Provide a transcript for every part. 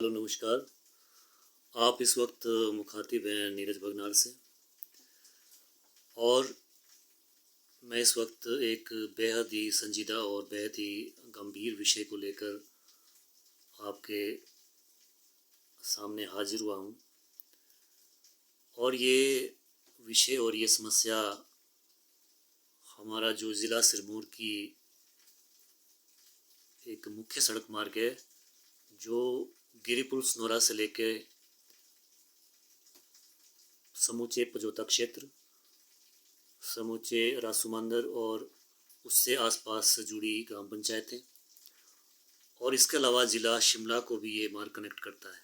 Hello नमस्कार। आप इस वक्त मुखातिब हैं नीरज बगनाल से। और मैं इस वक्त एक बेहद ही संजीदा और बेहद ही गंभीर विषय को लेकर आपके सामने हाजिर हुआ हूँ। और ये विषय और ये समस्या हमारा जो ज़िला सिरमौर की एक मुख्य सड़क मार्ग है, जो गिरिपुल सनोरा से लेकर समूचे पजोता क्षेत्र, समूचे रासूमांदर और उससे आसपास से जुड़ी ग्राम पंचायतें और इसके अलावा ज़िला शिमला को भी ये मार्ग कनेक्ट करता है।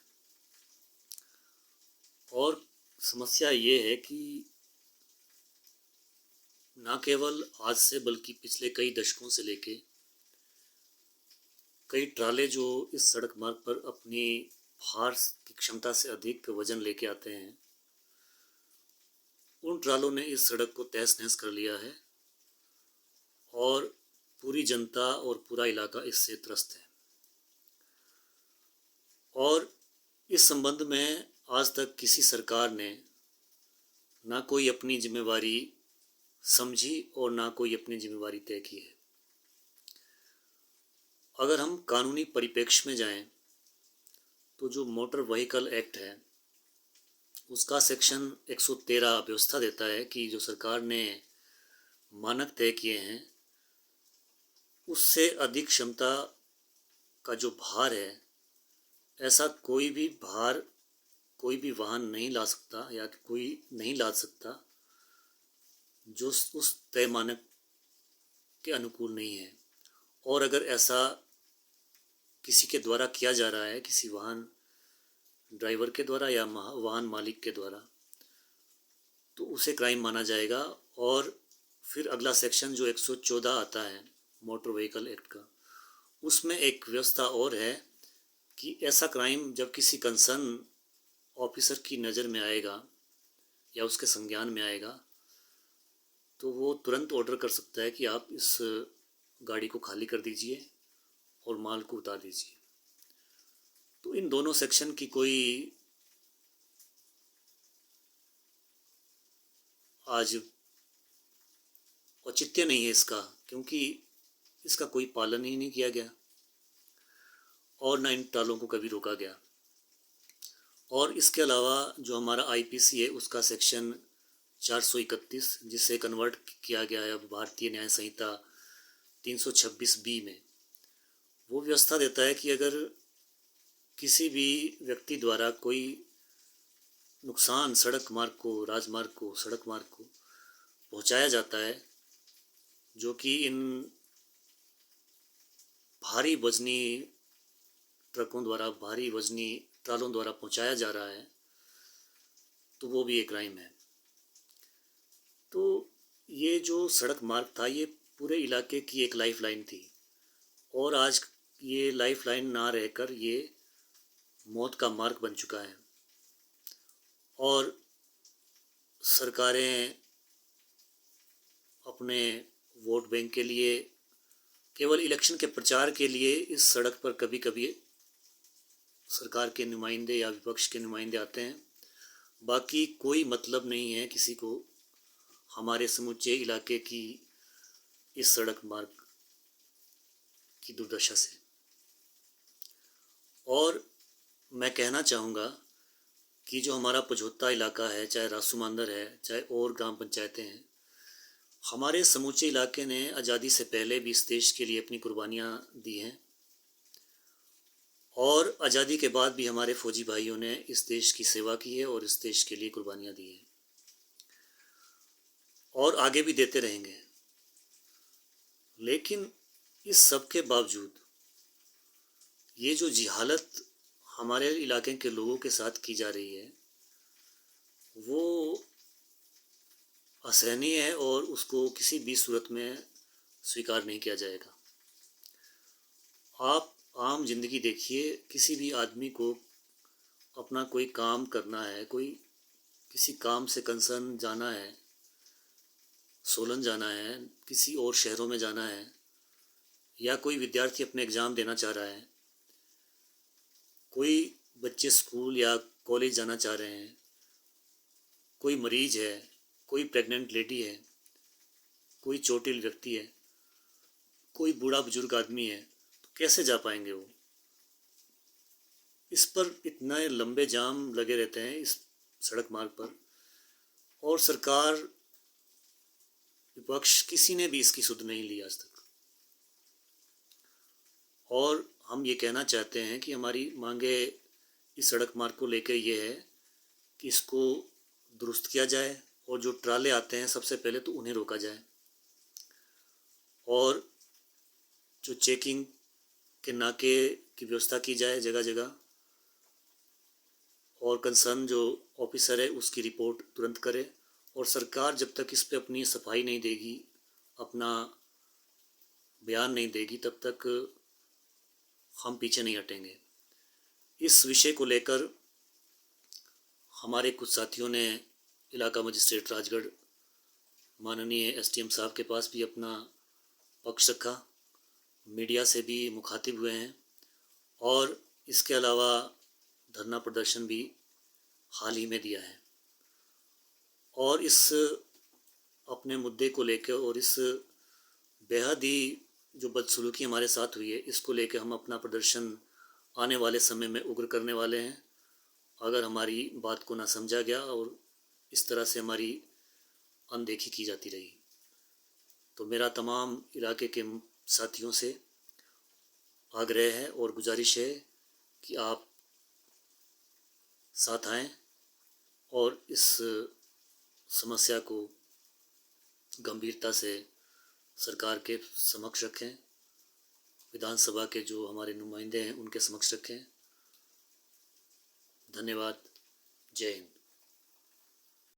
और समस्या ये है कि न केवल आज से बल्कि पिछले कई दशकों से लेके कई ट्राले जो इस सड़क मार्ग पर अपनी भार की क्षमता से अधिक वजन लेके आते हैं, उन ट्रालों ने इस सड़क को तहस नहस कर लिया है और पूरी जनता और पूरा इलाका इससे त्रस्त है। और इस संबंध में आज तक किसी सरकार ने ना कोई अपनी जिम्मेवारी समझी और ना कोई अपनी जिम्मेवारी तय की है। अगर हम कानूनी परिप्रेक्ष्य में जाएं तो जो मोटर व्हीकल एक्ट है उसका सेक्शन 113 व्यवस्था देता है कि जो सरकार ने मानक तय किए हैं उससे अधिक क्षमता का जो भार है, ऐसा कोई भी भार कोई भी वाहन नहीं ला सकता या कोई नहीं ला सकता जो उस तय मानक के अनुकूल नहीं है। और अगर ऐसा किसी के द्वारा किया जा रहा है, किसी वाहन ड्राइवर के द्वारा या वाहन मालिक के द्वारा, तो उसे क्राइम माना जाएगा। और फिर अगला सेक्शन जो 114 आता है मोटर व्हीकल एक्ट का, उसमें एक व्यवस्था और है कि ऐसा क्राइम जब किसी कंसर्न ऑफिसर की नज़र में आएगा या उसके संज्ञान में आएगा तो वो तुरंत ऑर्डर कर सकता है कि आप इस गाड़ी को खाली कर दीजिए और माल को उतार दीजिए। तो इन दोनों सेक्शन की कोई आज औचित्य नहीं है इसका, क्योंकि इसका कोई पालन ही नहीं किया गया और ना इन टालों को कभी रोका गया। और इसके अलावा जो हमारा आईपीसी है उसका सेक्शन 431, जिसे कन्वर्ट किया गया है अब भारतीय न्याय संहिता 326B में, वो व्यवस्था देता है कि अगर किसी भी व्यक्ति द्वारा कोई नुकसान सड़क मार्ग को, राजमार्ग को, सड़क मार्ग को पहुंचाया जाता है, जो कि इन भारी वजनी ट्रकों द्वारा, भारी वजनी ट्रालों द्वारा पहुंचाया जा रहा है, तो वो भी एक क्राइम है। तो ये जो सड़क मार्ग था ये पूरे इलाके की एक लाइफ लाइन थी और आज ये लाइफ लाइन ना रहकर ये मौत का मार्ग बन चुका है। और सरकारें अपने वोट बैंक के लिए, केवल इलेक्शन के प्रचार के लिए इस सड़क पर कभी कभी सरकार के नुमाइंदे या विपक्ष के नुमाइंदे आते हैं, बाकी कोई मतलब नहीं है किसी को हमारे समूचे इलाके की इस सड़क मार्ग की दुर्दशा से। और मैं कहना चाहूँगा कि जो हमारा पझोता इलाका है, चाहे रासूमांदर है, चाहे और ग्राम पंचायतें हैं, हमारे समूचे इलाके ने आज़ादी से पहले भी इस देश के लिए अपनी कुर्बानियाँ दी हैं और आज़ादी के बाद भी हमारे फौजी भाइयों ने इस देश की सेवा की है और इस देश के लिए कुर्बानियाँ दी हैं और आगे भी देते रहेंगे। लेकिन इस सब के बावजूद ये जो जिहालत हमारे इलाके के लोगों के साथ की जा रही है वो असहनीय है और उसको किसी भी सूरत में स्वीकार नहीं किया जाएगा। आप आम जिंदगी देखिए, किसी भी आदमी को अपना कोई काम करना है, कोई किसी काम से कंसर्न जाना है, सोलन जाना है, किसी और शहरों में जाना है, या कोई विद्यार्थी अपने एग्ज़ाम देना चाह रहा है, कोई बच्चे स्कूल या कॉलेज जाना चाह रहे हैं, कोई मरीज है, कोई प्रेग्नेंट लेडी है, कोई चोटिल व्यक्ति है, कोई बूढ़ा बुजुर्ग आदमी है, तो कैसे जा पाएंगे वो? इस पर इतने लंबे जाम लगे रहते हैं इस सड़क मार्ग पर, और सरकार, विपक्ष, किसी ने भी इसकी सुध नहीं ली आज तक। और हम ये कहना चाहते हैं कि हमारी मांगे इस सड़क मार्ग को लेकर ये है कि इसको दुरुस्त किया जाए, और जो ट्राले आते हैं सबसे पहले तो उन्हें रोका जाए, और जो चेकिंग के नाके की व्यवस्था की जाए जगह जगह, और कंसर्न जो ऑफिसर है उसकी रिपोर्ट तुरंत करे। और सरकार जब तक इस पे अपनी सफाई नहीं देगी, अपना बयान नहीं देगी, तब तक हम पीछे नहीं हटेंगे। इस विषय को लेकर हमारे कुछ साथियों ने इलाका मजिस्ट्रेट राजगढ़ माननीय एसडीएम साहब के पास भी अपना पक्ष रखा, मीडिया से भी मुखातिब हुए हैं, और इसके अलावा धरना प्रदर्शन भी हाल ही में दिया है। और इस अपने मुद्दे को लेकर और इस बेहद ही जो बदसलूकी हमारे साथ हुई है, इसको लेकर हम अपना प्रदर्शन आने वाले समय में उग्र करने वाले हैं। अगर हमारी बात को ना समझा गया और इस तरह से हमारी अनदेखी की जाती रही, तो मेरा तमाम इलाके के साथियों से आग्रह है और गुजारिश है कि आप साथ आएं और इस समस्या को गंभीरता से सरकार के समक्ष रखें, विधानसभा के जो हमारे नुमाइंदे हैं उनके समक्ष रखें। धन्यवाद। जय हिंद।